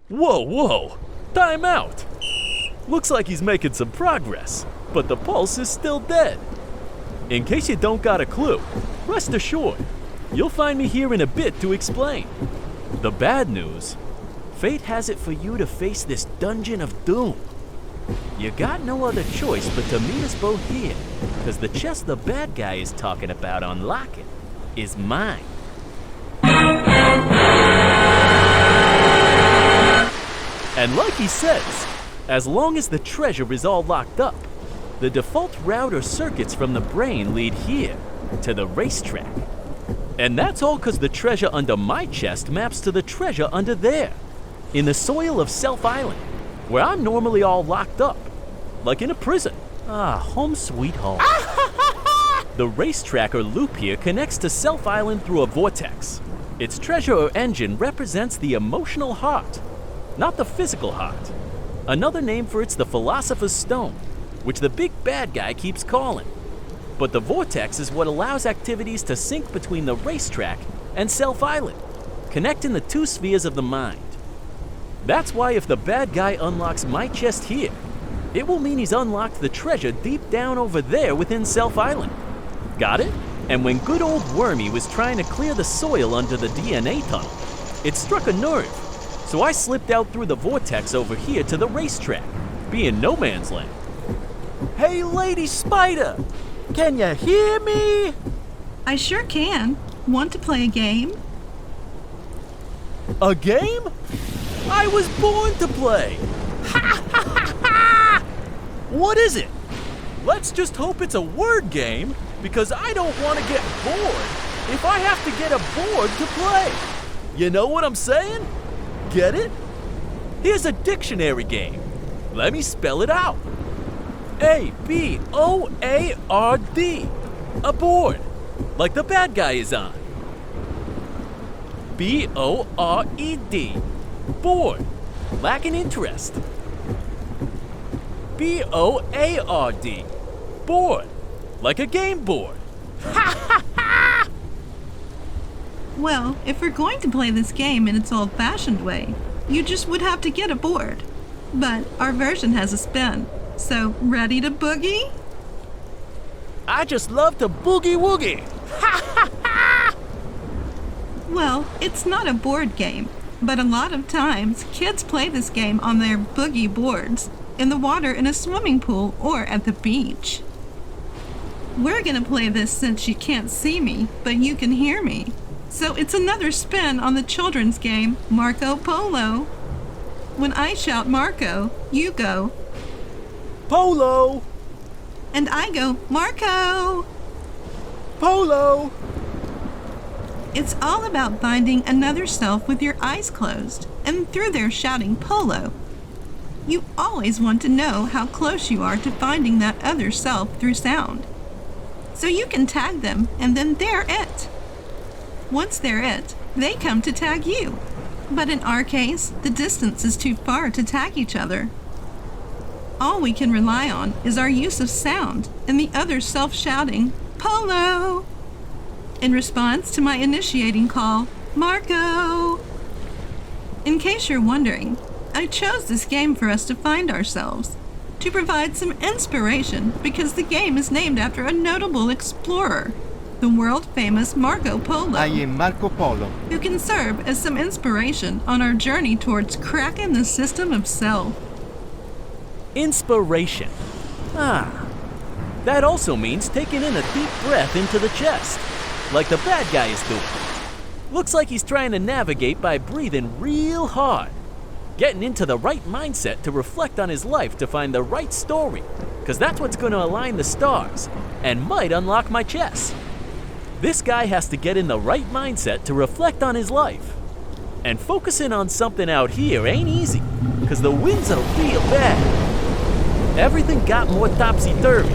Whoa, time out. Looks like he's making some progress, but the pulse is still dead. In case you don't got a clue, rest assured, you'll find me here in a bit to explain. The bad news, fate has it for you to face this dungeon of doom. You got no other choice but to meet us both here, because the chest the bad guy is talking about unlocking is mine. And like he says, as long as the treasure is all locked up, the default route or circuits from the brain lead here, to the racetrack. And that's all because the treasure under my chest maps to the treasure under there, in the soil of Self Island, where I'm normally all locked up, like in a prison. Home sweet home. The racetrack or loop here connects to Self Island through a vortex. Its treasure or engine represents the emotional heart, not the physical heart. Another name for it's the Philosopher's Stone, which the big bad guy keeps calling. But the vortex is what allows activities to sync between the racetrack and Self Island, connecting the two spheres of the mind. That's why if the bad guy unlocks my chest here, it will mean he's unlocked the treasure deep down over there within Self Island. Got it? And when good old Wormy was trying to clear the soil under the DNA tunnel, it struck a nerve. So I slipped out through the vortex over here to the racetrack, being no man's land. Hey, Lady Spider! Can you hear me? I sure can. Want to play a game? A game? I was born to play! Ha ha ha ha! What is it? Let's just hope it's a word game, because I don't want to get bored if I have to get a board to play. You know what I'm saying? Get it? Here's a dictionary game. Let me spell it out. A-B-O-A-R-D. A board, like the bad guy is on. B-O-R-E-D. Bored, lacking interest. B-O-A-R-D. Bored, like a game board. Ha ha ha! Well, if we're going to play this game in its old-fashioned way, you just would have to get a board. But our version has a spin. So, ready to boogie? I just love to boogie woogie. Ha ha ha! Well, it's not a board game, but a lot of times kids play this game on their boogie boards, in the water in a swimming pool or at the beach. We're gonna play this since you can't see me, but you can hear me. So it's another spin on the children's game, Marco Polo. When I shout Marco, you go Polo! and I go Marco. Polo! It's all about finding another self with your eyes closed and through their shouting Polo. You always want to know how close you are to finding that other self through sound. So you can tag them and then they're it. Once they're it, they come to tag you. But in our case, the distance is too far to tag each other. All we can rely on is our use of sound and the other self shouting, Polo! In response to my initiating call, Marco! In case you're wondering, I chose this game for us to find ourselves, to provide some inspiration because the game is named after a notable explorer, the world-famous Marco Polo. I am Marco Polo. Who can serve as some inspiration on our journey towards cracking the system of self. Inspiration. That also means taking in a deep breath into the chest, like the bad guy is doing. Looks like he's trying to navigate by breathing real hard, getting into the right mindset to reflect on his life to find the right story, because that's what's going to align the stars and might unlock my chest. This guy has to get in the right mindset to reflect on his life. And focusing on something out here ain't easy, because the winds are real bad. Everything got more topsy-turvy.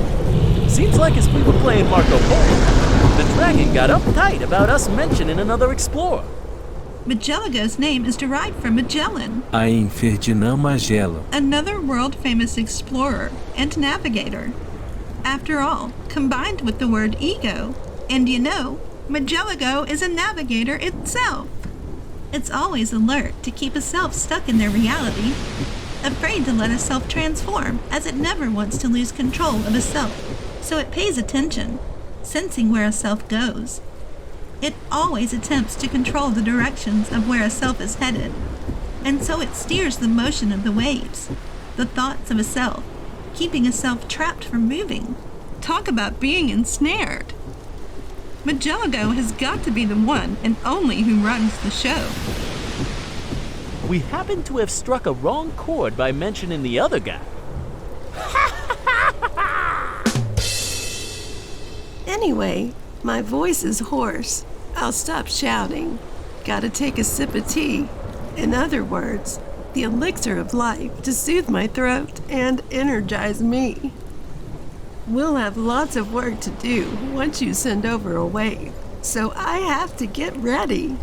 Seems like as we were playing Marco Polo, the dragon got uptight about us mentioning another explorer. Magellano's name is derived from Magellan, I am Ferdinand Magellan. another world-famous explorer and navigator. After all, combined with the word ego, and you know, Magellano is a navigator itself. It's always alert to keep a self stuck in their reality, afraid to let a self transform, as it never wants to lose control of a self. So it pays attention, sensing where a self goes. It always attempts to control the directions of where a self is headed, and so it steers the motion of the waves, the thoughts of a self, keeping a self trapped from moving. Talk about being ensnared. Magelgo has got to be the one and only who runs the show. We happen to have struck a wrong chord by mentioning the other guy. Anyway, my voice is hoarse. I'll stop shouting. Gotta take a sip of tea. In other words, the elixir of life to soothe my throat and energize me. We'll have lots of work to do once you send over a wave, so I have to get ready.